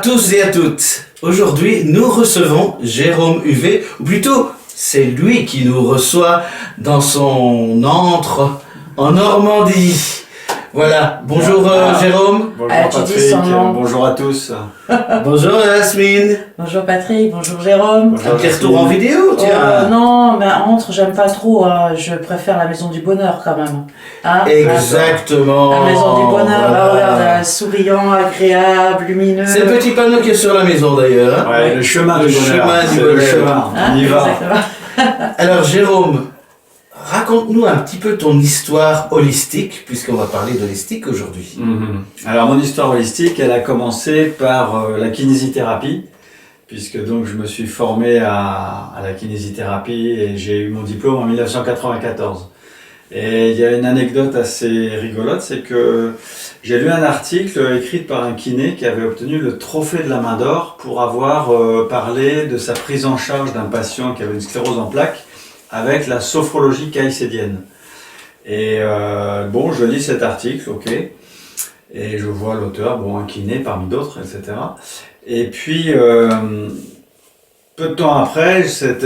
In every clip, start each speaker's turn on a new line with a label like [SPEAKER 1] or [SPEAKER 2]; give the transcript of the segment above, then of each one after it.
[SPEAKER 1] tous et à toutes. Aujourd'hui, nous recevons Jérôme Huvet, ou plutôt, c'est lui qui nous reçoit dans son antre en Normandie. Voilà, bonjour Jérôme.
[SPEAKER 2] Bonjour
[SPEAKER 3] tu dis
[SPEAKER 2] Patrick,
[SPEAKER 3] son nom.
[SPEAKER 2] bonjour à tous.
[SPEAKER 1] Bonjour Yasmine.
[SPEAKER 3] Bonjour Patrick, bonjour Jérôme.
[SPEAKER 2] Bonjour,
[SPEAKER 1] Un petit retour en vidéo, tiens.
[SPEAKER 3] Non, mais entre, j'aime pas trop. Je préfère la maison du bonheur quand même. Hein,
[SPEAKER 1] Exactement.
[SPEAKER 3] la maison du bonheur,
[SPEAKER 1] Voilà.
[SPEAKER 3] regarde, souriant, agréable, lumineux.
[SPEAKER 1] C'est le petit panneau qui est sur la maison d'ailleurs. Hein.
[SPEAKER 2] Ouais, le chemin du bonheur.
[SPEAKER 1] chemin du
[SPEAKER 2] C'est
[SPEAKER 1] bonheur.
[SPEAKER 2] le chemin,
[SPEAKER 3] Hein,
[SPEAKER 2] on y va.
[SPEAKER 3] exactement.
[SPEAKER 1] Alors Jérôme, raconte-nous un petit peu ton histoire holistique, puisqu'on va parler d'holistique aujourd'hui.
[SPEAKER 2] Alors mon histoire holistique, elle a commencé par la kinésithérapie, puisque donc je me suis formé à la kinésithérapie et j'ai eu mon diplôme en 1994. Et il y a une anecdote assez rigolote, c'est que j'ai lu un article écrit par un kiné qui avait obtenu le trophée de la main d'or pour avoir parlé de sa prise en charge d'un patient qui avait une sclérose en plaques avec la sophrologie caïcédienne. Et bon, je lis cet article, ok, et je vois l'auteur, bon, un kiné parmi d'autres, etc. Et puis, peu de temps après, cet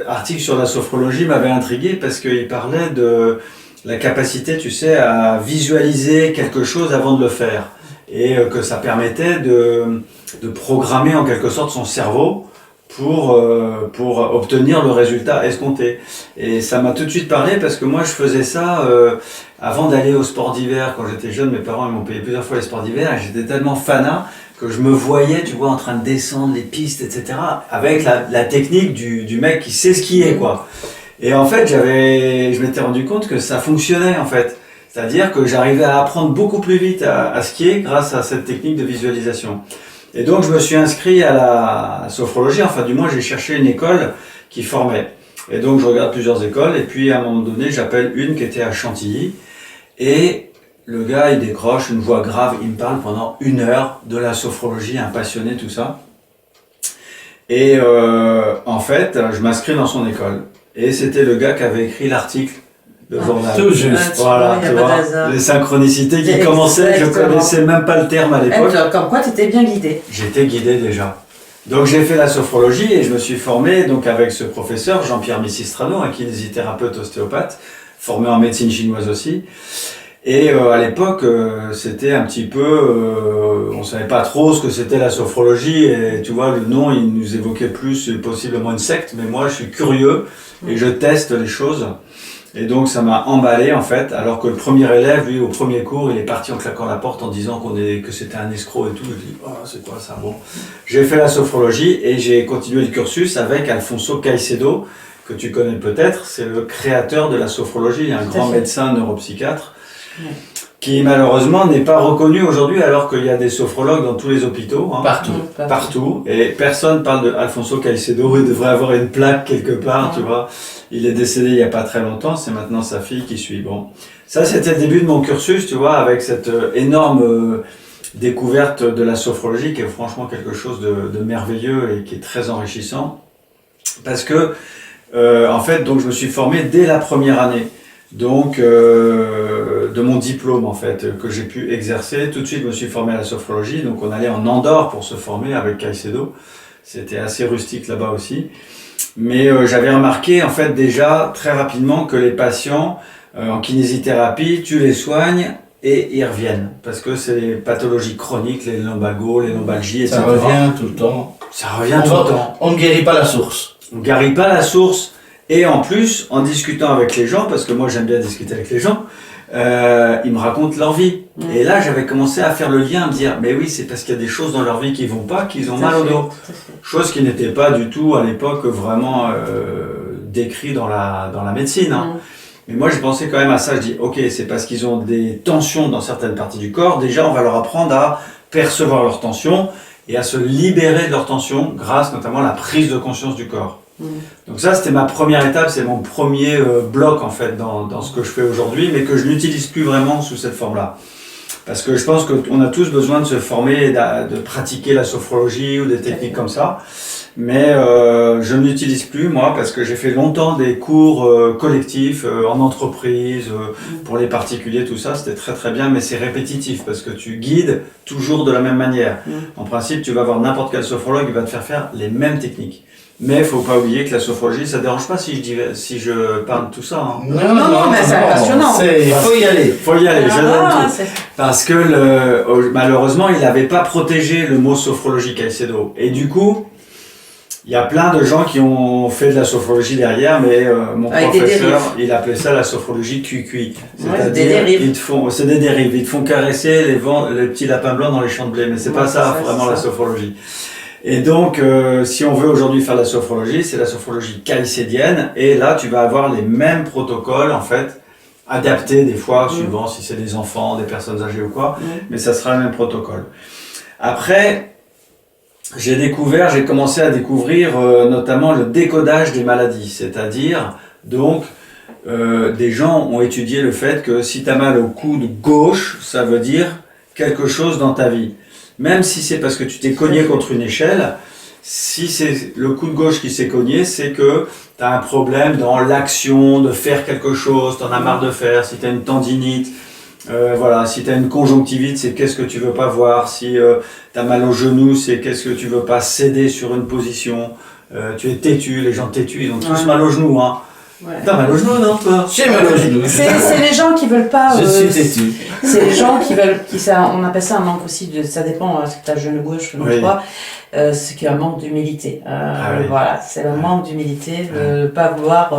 [SPEAKER 2] article sur la sophrologie m'avait intrigué parce qu'il parlait de la capacité, tu sais, à visualiser quelque chose avant de le faire. Et que ça permettait de programmer en quelque sorte son cerveau pour obtenir le résultat escompté. Et ça m'a tout de suite parlé parce que moi je faisais ça avant d'aller au sport d'hiver. Quand j'étais jeune, mes parents ils m'ont payé plusieurs fois les sports d'hiver et j'étais tellement fanat que je me voyais, tu vois, en train de descendre les pistes, etc. avec la technique du mec qui sait skier, quoi. Et en fait, je m'étais rendu compte que ça fonctionnait, en fait. C'est-à-dire que j'arrivais à apprendre beaucoup plus vite à skier grâce à cette technique de visualisation. Et donc, je me suis inscrit à la sophrologie, enfin, du moins, j'ai cherché une école qui formait. Et donc, je regarde plusieurs écoles, et puis, à un moment donné, j'appelle une qui était à Chantilly, et le gars, il décroche une voix grave, il me parle pendant 1 heure de la sophrologie, un passionné, tout ça. Et en fait, je m'inscris dans son école. Et c'était le gars qui avait écrit l'article de journal.
[SPEAKER 1] Tout juste.
[SPEAKER 2] Voilà, tu vois, les synchronicités qui commençaient, je connaissais même pas le terme à l'époque.
[SPEAKER 3] Comme quoi, tu étais bien guidé.
[SPEAKER 2] J'étais guidé déjà. Donc j'ai fait la sophrologie et je me suis formé donc avec ce professeur, Jean-Pierre Missistrano, un kinésithérapeute ostéopathe, formé en médecine chinoise aussi. Et à l'époque, c'était un petit peu, on savait pas trop ce que c'était la sophrologie et tu vois, le nom, il nous évoquait plus possiblement une secte, mais moi je suis curieux et je teste les choses. Et donc ça m'a emballé en fait, alors que le premier élève, lui, au premier cours, il est parti en claquant la porte en disant que c'était un escroc et tout. Je dis, oh, c'est quoi ça? Bon. J'ai fait la sophrologie et j'ai continué le cursus avec Alfonso Caicedo, que tu connais peut-être, c'est le créateur de la sophrologie, un grand médecin neuropsychiatre, qui malheureusement n'est pas reconnu aujourd'hui alors qu'il y a des sophrologues dans tous les hôpitaux. Hein, partout. Et personne parle de Alfonso Caicedo, il devrait avoir une plaque quelque part, tu vois. Il est décédé il n'y a pas très longtemps, c'est maintenant sa fille qui suit. Bon, ça c'était le début de mon cursus, tu vois, avec cette énorme découverte de la sophrologie qui est franchement quelque chose de merveilleux et qui est très enrichissant. Parce que, en fait, donc je me suis formé dès la première année. Donc, de mon diplôme, en fait, que j'ai pu exercer. Tout de suite, je me suis formé à la sophrologie. Donc, on allait en Andorre pour se former avec Caicedo. C'était assez rustique là-bas aussi. Mais j'avais remarqué, en fait, déjà, très rapidement, que les patients, en kinésithérapie, tu les soignes et ils reviennent. Parce que c'est les pathologies chroniques, les lumbagos, les lombalgies, etc.
[SPEAKER 1] Ça revient tout le temps.
[SPEAKER 2] Ça revient tout le temps.
[SPEAKER 1] On ne guérit pas la source.
[SPEAKER 2] On ne guérit pas la source. Et en plus, en discutant avec les gens, parce que moi j'aime bien discuter avec les gens, ils me racontent leur vie. Et là, j'avais commencé à faire le lien, à me dire, mais oui, c'est parce qu'il y a des choses dans leur vie qui vont pas, qu'ils ont mal au dos. Chose qui n'était pas du tout à l'époque vraiment décrit dans la médecine. Hein. Mais moi, j'ai pensé quand même à ça. Je dis, ok, c'est parce qu'ils ont des tensions dans certaines parties du corps. Déjà, on va leur apprendre à percevoir leurs tensions et à se libérer de leurs tensions grâce notamment à la prise de conscience du corps. Donc ça, c'était ma première étape, c'est mon premier bloc en fait dans ce que je fais aujourd'hui, mais que je n'utilise plus vraiment sous cette forme-là. Parce que je pense qu'on a tous besoin de se former, de pratiquer la sophrologie ou des techniques comme ça. mais je ne l'utilise plus moi parce que j'ai fait longtemps des cours collectifs en entreprise, pour les particuliers, tout ça, c'était très très bien, mais c'est répétitif parce que tu guides toujours de la même manière. En principe, tu vas voir n'importe quel sophrologue, il va te faire les mêmes techniques. Mais il ne faut pas oublier que la sophrologie, ça ne dérange pas si je parle de tout ça. Hein.
[SPEAKER 3] Non, mais c'est passionnant.
[SPEAKER 1] Il faut y aller.
[SPEAKER 2] Il faut y aller, je donne tout. Parce que malheureusement, il n'avait pas protégé le mot sophrologie Caicedo. Et du coup, il y a plein de gens qui ont fait de la sophrologie derrière, mais mon professeur, il appelait ça la sophrologie cuicui. C'est-à-dire, c'est des dérives. Ils te font caresser les petits lapins blancs dans les champs de blé, mais c'est pas ça vraiment la sophrologie. Et donc, si on veut aujourd'hui faire la sophrologie, c'est la sophrologie caïcédienne. Et là, tu vas avoir les mêmes protocoles, en fait, adaptés des fois, suivant si c'est des enfants, des personnes âgées ou quoi. Mais ça sera le même protocole. Après, j'ai commencé à découvrir notamment le décodage des maladies. C'est-à-dire, donc, des gens ont étudié le fait que si tu as mal au coude gauche, ça veut dire quelque chose dans ta vie. Même si c'est parce que tu t'es cogné contre une échelle, si c'est le coude gauche qui s'est cogné, c'est que tu as un problème dans l'action de faire quelque chose, tu en as marre de faire, si tu as une tendinite, si tu as une conjonctivite, c'est qu'est-ce que tu veux pas voir, si tu as mal au genou, c'est qu'est-ce que tu veux pas céder sur une position, tu es têtu, les gens têtus, ils ont tous mal au genou, hein.
[SPEAKER 3] Ouais.
[SPEAKER 2] T'as mal au genou, non?
[SPEAKER 1] J'ai mal au genou.
[SPEAKER 3] C'est les gens qui veulent pas.
[SPEAKER 1] Je suis têtu.
[SPEAKER 3] C'est les gens qui veulent. On appelle ça un manque aussi ça dépend, si tu as le genou gauche, le genou droit. C'est qu'il y a un manque d'humilité. Voilà, c'est le manque d'humilité de ne pas vouloir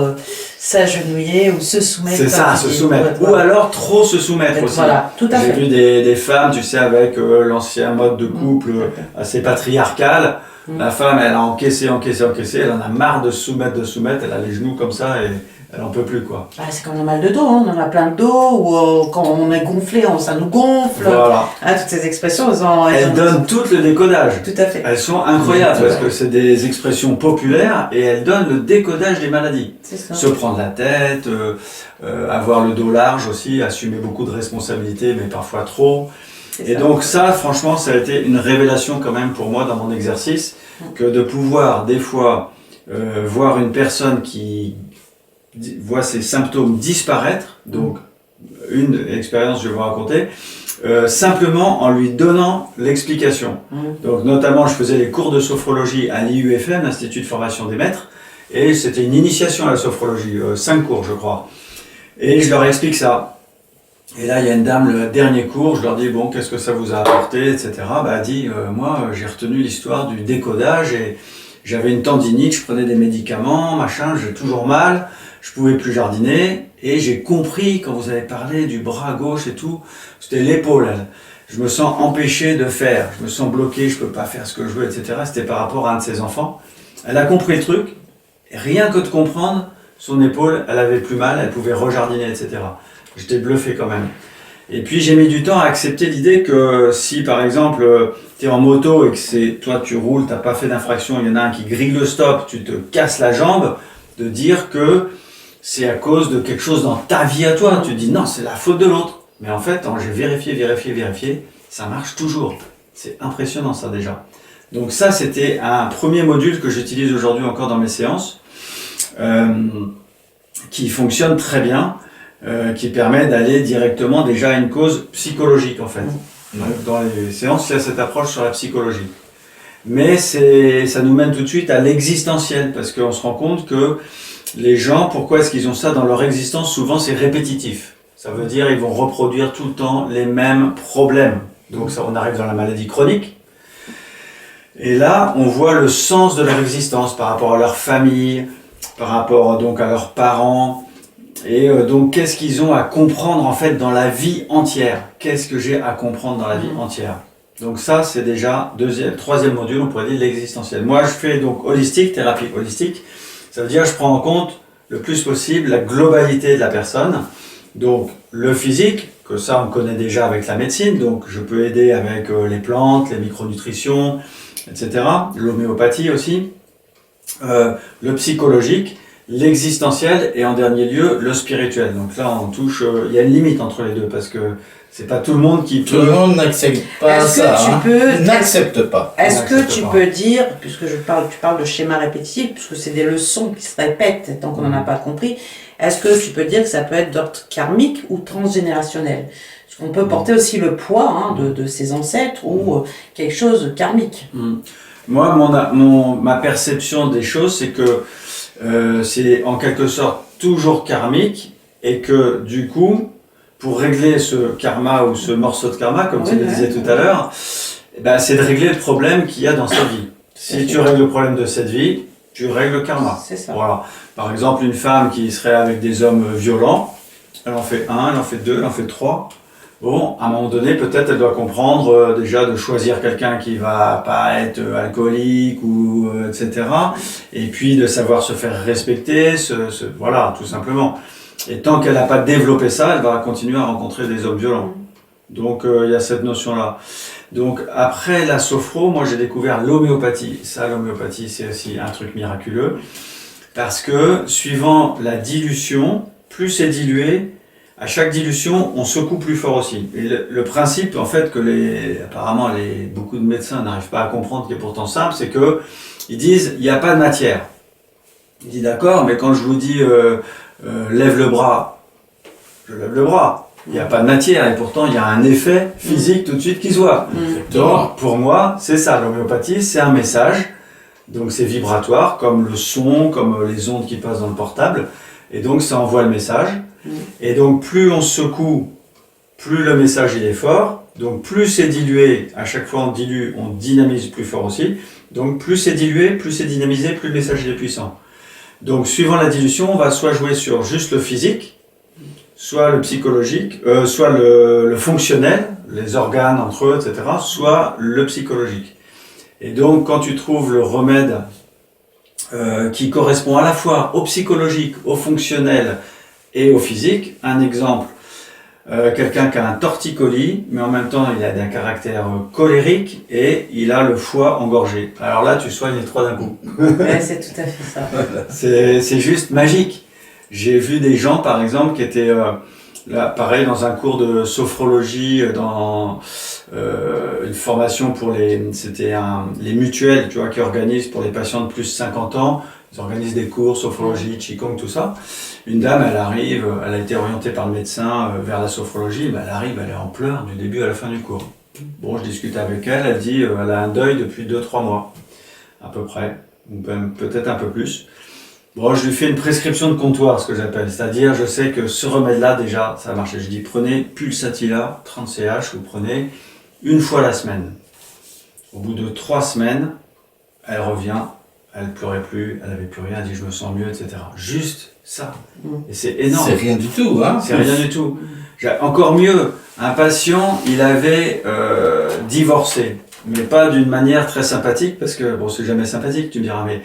[SPEAKER 3] s'agenouiller ou se soumettre.
[SPEAKER 2] C'est ça, se soumettre. Ou alors trop se soumettre aussi.
[SPEAKER 3] Voilà, tout à fait.
[SPEAKER 2] J'ai vu des femmes, tu sais, avec l'ancien mode de couple assez patriarcal. La femme, elle a encaissé, elle en a marre de se soumettre, elle a les genoux comme ça et elle en peut plus, quoi.
[SPEAKER 3] Ah, c'est quand on a mal de dos, hein. On en a plein de dos, ou quand on est gonflé, ça nous gonfle.
[SPEAKER 2] Voilà.
[SPEAKER 3] Toutes ces expressions,
[SPEAKER 2] elles donnent tout le décodage.
[SPEAKER 3] Tout à fait.
[SPEAKER 2] Elles sont incroyables parce que c'est des expressions populaires et elles donnent le décodage des maladies.
[SPEAKER 3] C'est ça.
[SPEAKER 2] Se prendre la tête, avoir le dos large aussi, assumer beaucoup de responsabilités, mais parfois trop. Et donc ça, franchement, ça a été une révélation quand même pour moi dans mon exercice, que de pouvoir des fois voir une personne qui voit ses symptômes disparaître, donc une expérience je vais vous raconter, simplement en lui donnant l'explication. Donc notamment, je faisais les cours de sophrologie à l'IUFM, l'Institut de formation des maîtres, et c'était une initiation à la sophrologie, 5 cours je crois. Et je leur explique ça. Et là, il y a une dame, le dernier cours, je leur dis, bon, qu'est-ce que ça vous a apporté, etc. Elle dit, moi, j'ai retenu l'histoire du décodage et j'avais une tendinite, je prenais des médicaments, machin, j'ai toujours mal, je pouvais plus jardiner et j'ai compris, quand vous avez parlé du bras gauche et tout, c'était l'épaule, elle. Je me sens empêché de faire, je me sens bloqué, je peux pas faire ce que je veux, etc. C'était par rapport à un de ses enfants. Elle a compris le truc, rien que de comprendre, son épaule, elle avait plus mal, elle pouvait rejardiner, etc. J'étais bluffé quand même. Et puis j'ai mis du temps à accepter l'idée que si par exemple tu es en moto et que toi tu roules, tu n'as pas fait d'infraction, il y en a un qui grille le stop, tu te casses la jambe, de dire que c'est à cause de quelque chose dans ta vie à toi. Tu te dis non, c'est la faute de l'autre. Mais en fait, j'ai vérifié, ça marche toujours. C'est impressionnant ça déjà. Donc ça, c'était un premier module que j'utilise aujourd'hui encore dans mes séances, qui fonctionne très bien. Qui permet d'aller directement déjà à une cause psychologique en fait. Donc, dans les séances, il y a cette approche sur la psychologie. Mais ça nous mène tout de suite à l'existentiel, parce qu'on se rend compte que les gens, pourquoi est-ce qu'ils ont ça dans leur existence? Souvent c'est répétitif. Ça veut dire ils vont reproduire tout le temps les mêmes problèmes. Donc ça, on arrive dans la maladie chronique. Et là, on voit le sens de leur existence par rapport à leur famille, par rapport donc à leurs parents. Et donc, qu'est-ce qu'ils ont à comprendre en fait dans la vie entière? Qu'est-ce que j'ai à comprendre dans la vie entière? Donc ça, c'est déjà troisième module, on pourrait dire l'existentiel. Moi, je fais donc thérapie holistique. Ça veut dire que je prends en compte le plus possible la globalité de la personne. Donc, le physique, que ça, on connaît déjà avec la médecine. Donc, je peux aider avec les plantes, les micronutritions, etc. L'homéopathie aussi. Le psychologique. l'existentiel et en dernier lieu le spirituel. Donc là on touche, il y a une limite entre les deux parce que c'est pas tout le monde qui
[SPEAKER 1] Tout le monde n'accepte pas ça. N'accepte pas.
[SPEAKER 3] Est-ce que tu peux dire, puisque tu parles de schéma répétitif, puisque c'est des leçons qui se répètent tant qu'on n'en a pas compris, est-ce que tu peux dire que ça peut être d'ordre karmique ou transgénérationnel? Parce qu'on peut porter aussi le poids de ses ancêtres ou quelque chose de karmique.
[SPEAKER 2] Moi, ma perception des choses, c'est que c'est en quelque sorte toujours karmique et que du coup, pour régler ce karma ou ce morceau de karma, comme tu le disais tout à l'heure, c'est de régler le problème qu'il y a dans sa vie. Si tu règles le problème de cette vie, tu règles le karma.
[SPEAKER 3] C'est ça.
[SPEAKER 2] Voilà. Par exemple, une femme qui serait avec des hommes violents, elle en fait 1, elle en fait 2, elle en fait 3. Bon, à un moment donné, peut-être elle doit comprendre déjà de choisir quelqu'un qui va pas être alcoolique ou etc. Et puis de savoir se faire respecter, voilà, tout simplement. Et tant qu'elle n'a pas développé ça, elle va continuer à rencontrer des hommes violents. Donc il y a cette notion-là. Donc après la sophro, moi j'ai découvert l'homéopathie. Ça, l'homéopathie, c'est aussi un truc miraculeux. Parce que suivant la dilution, plus c'est dilué, à chaque dilution, on secoue plus fort aussi. Et le principe, en fait, que apparemment beaucoup de médecins n'arrivent pas à comprendre, qui est pourtant simple, c'est que ils disent il n'y a pas de matière. Ils disent d'accord, mais quand je vous dis lève le bras, je lève le bras. Il n'y a pas de matière et pourtant il y a un effet physique tout de suite qui se voit. Donc pour moi, c'est ça, l'homéopathie, c'est un message. Donc c'est vibratoire, comme le son, comme les ondes qui passent dans le portable. Et donc ça envoie le message. Et donc plus on secoue, plus le message il est fort. Donc plus c'est dilué, à chaque fois on dilue, on dynamise plus fort aussi. Donc plus c'est dilué, plus c'est dynamisé, plus le message il est puissant. Donc suivant la dilution, on va soit jouer sur juste le physique, soit le psychologique, soit le fonctionnel, les organes entre eux, etc., soit le psychologique. Et donc quand tu trouves le remède qui correspond à la fois au psychologique, au fonctionnel et au physique, un exemple, quelqu'un qui a un torticolis, mais en même temps il a un caractère colérique et il a le foie engorgé. Alors là, tu soignes les trois d'un coup.
[SPEAKER 3] Ouais, c'est tout à fait ça.
[SPEAKER 2] C'est juste magique. J'ai vu des gens, par exemple, qui étaient là, pareil, dans un cours de sophrologie, dans une formation pour les mutuelles, tu vois, qui organisent pour les patients de plus de 50 ans. Ils organisent des cours, sophrologie, qigong, tout ça. Une dame, elle arrive, elle a été orientée par le médecin vers la sophrologie, mais elle arrive, elle est en pleurs du début à la fin du cours. Bon, je discute avec elle, elle dit elle a un deuil depuis 2-3 mois, à peu près, ou même peut-être un peu plus. Bon, je lui fais une prescription de comptoir, ce que j'appelle, c'est-à-dire je sais que ce remède-là, déjà, ça a marché. Je dis prenez Pulsatilla, 30 CH, vous prenez une fois la semaine. Au bout de 3 semaines, elle revient. Elle pleurait plus, elle avait plus rien, elle dit je me sens mieux, etc. Juste ça. Et c'est énorme.
[SPEAKER 1] C'est rien du tout, hein.
[SPEAKER 2] C'est rien du tout. Encore mieux, un patient, il avait divorcé, mais pas d'une manière très sympathique, parce que bon, c'est jamais sympathique, tu me diras, mais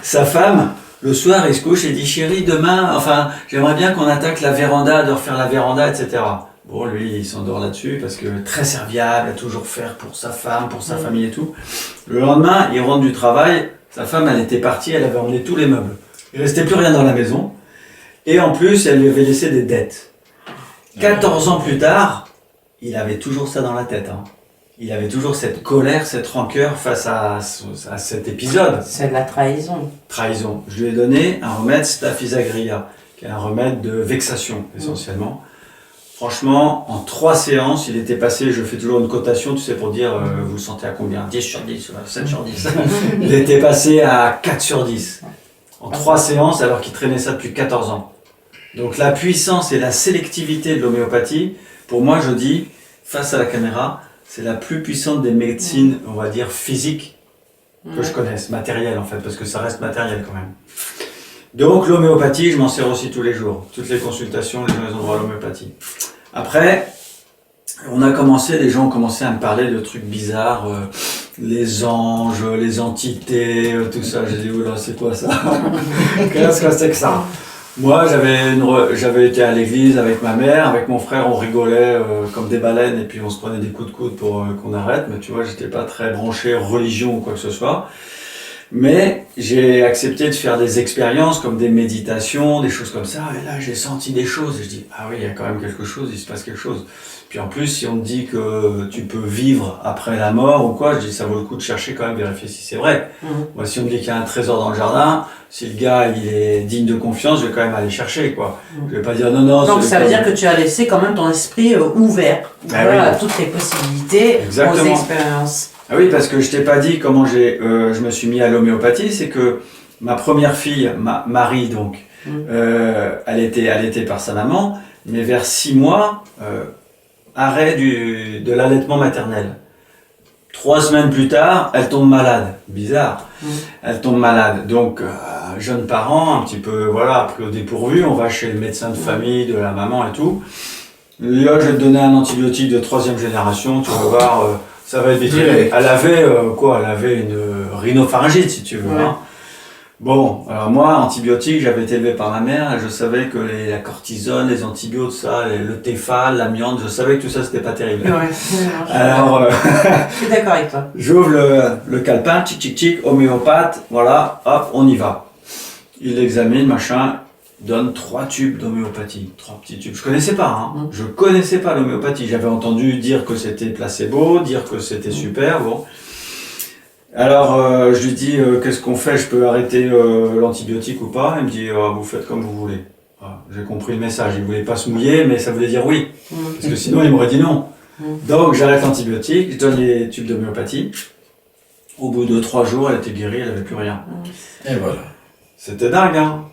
[SPEAKER 2] sa femme, le soir, il se couche et dit chérie, demain, enfin, j'aimerais bien qu'on attaque la véranda, de refaire la véranda, etc. Bon, lui, il s'endort là-dessus parce que très serviable, à toujours faire pour sa femme, pour sa famille et tout. Le lendemain, il rentre du travail, sa femme, elle était partie, elle avait emmené tous les meubles. Il restait plus rien dans la maison. Et en plus, elle lui avait laissé des dettes. 14 ans plus tard, il avait toujours ça dans la tête. Hein. Il avait toujours cette colère, cette rancœur face à cet épisode.
[SPEAKER 3] C'est de la trahison.
[SPEAKER 2] Trahison. Je lui ai donné un remède Staphysagria, qui est un remède de vexation, essentiellement. Franchement, en 3 séances, il était passé, je fais toujours une cotation, tu sais, pour dire, vous le sentez à combien? 10 sur 10, 7 sur 10. Il était passé à 4 sur 10. En 3 séances, alors qu'il traînait ça depuis 14 ans. Donc la puissance et la sélectivité de l'homéopathie, pour moi, je dis, face à la caméra, c'est la plus puissante des médecines, on va dire, physiques que je connaisse, matérielles en fait, parce que ça reste matériel quand même. Donc l'homéopathie, je m'en sers aussi tous les jours. Toutes les consultations, les gens ils ont droit à l'homéopathie. Après, les gens ont commencé à me parler de trucs bizarres, les anges, les entités, tout ça. J'ai dit, oula, c'est quoi ça? Qu'est-ce que c'est que ça? Moi, j'avais été à l'église avec ma mère, avec mon frère, on rigolait comme des baleines et puis on se prenait des coups de coude pour qu'on arrête. Mais tu vois, j'étais pas très branché religion ou quoi que ce soit. Mais j'ai accepté de faire des expériences comme des méditations, des choses comme ça. Et là, j'ai senti des choses. Et je dis, ah oui, il y a quand même quelque chose, il se passe quelque chose. Puis en plus, si on te dit que tu peux vivre après la mort ou quoi, je dis, ça vaut le coup de chercher quand même, vérifier si c'est vrai. Moi, si on me dit qu'il y a un trésor dans le jardin, si le gars, il est digne de confiance, je vais quand même aller chercher, quoi. Je vais pas dire non.
[SPEAKER 3] Donc ça veut dire que tu as laissé quand même ton esprit ouvert à toutes les possibilités, aux expériences.
[SPEAKER 2] Ah oui, parce que je t'ai pas dit comment je me suis mis à l'homéopathie, c'est que ma première fille, Marie donc, elle était allaitée par sa maman, mais vers 6 mois, arrêt de l'allaitement maternel. 3 semaines plus tard, elle tombe malade. Bizarre. Elle tombe malade. Donc, jeune parent, un petit peu, voilà, pris au dépourvu, on va chez le médecin de famille, de la maman et tout. Là, je vais te donner un antibiotique de 3e génération, tu vas voir, ça va être vite. Elle avait, elle avait une rhinopharyngite, si tu veux. Hein. Bon, alors moi, antibiotiques, j'avais été élevé par ma mère, et je savais que la cortisone, les antibiotiques, ça, le Tefal, l'amiante, je savais que tout ça, c'était pas terrible. Alors,
[SPEAKER 3] je suis d'accord avec toi.
[SPEAKER 2] J'ouvre le calepin, tic, homéopathe, voilà, hop, on y va. Il l'examine, machin, donne 3 tubes d'homéopathie, 3 petits tubes. Je connaissais pas, hein. Je connaissais pas l'homéopathie. J'avais entendu dire que c'était placebo, dire que c'était super, bon. Alors, je lui dis, qu'est-ce qu'on fait? Je peux arrêter l'antibiotique ou pas? Il me dit, vous faites comme vous voulez. J'ai compris le message. Il voulait pas se mouiller, mais ça voulait dire oui. Parce que sinon, il m'aurait dit non. Donc, j'arrête l'antibiotique, je donne les tubes d'homéopathie. Au bout de 3 jours, elle était guérie, elle n'avait plus rien.
[SPEAKER 1] Et voilà.
[SPEAKER 2] C'était dingue, hein.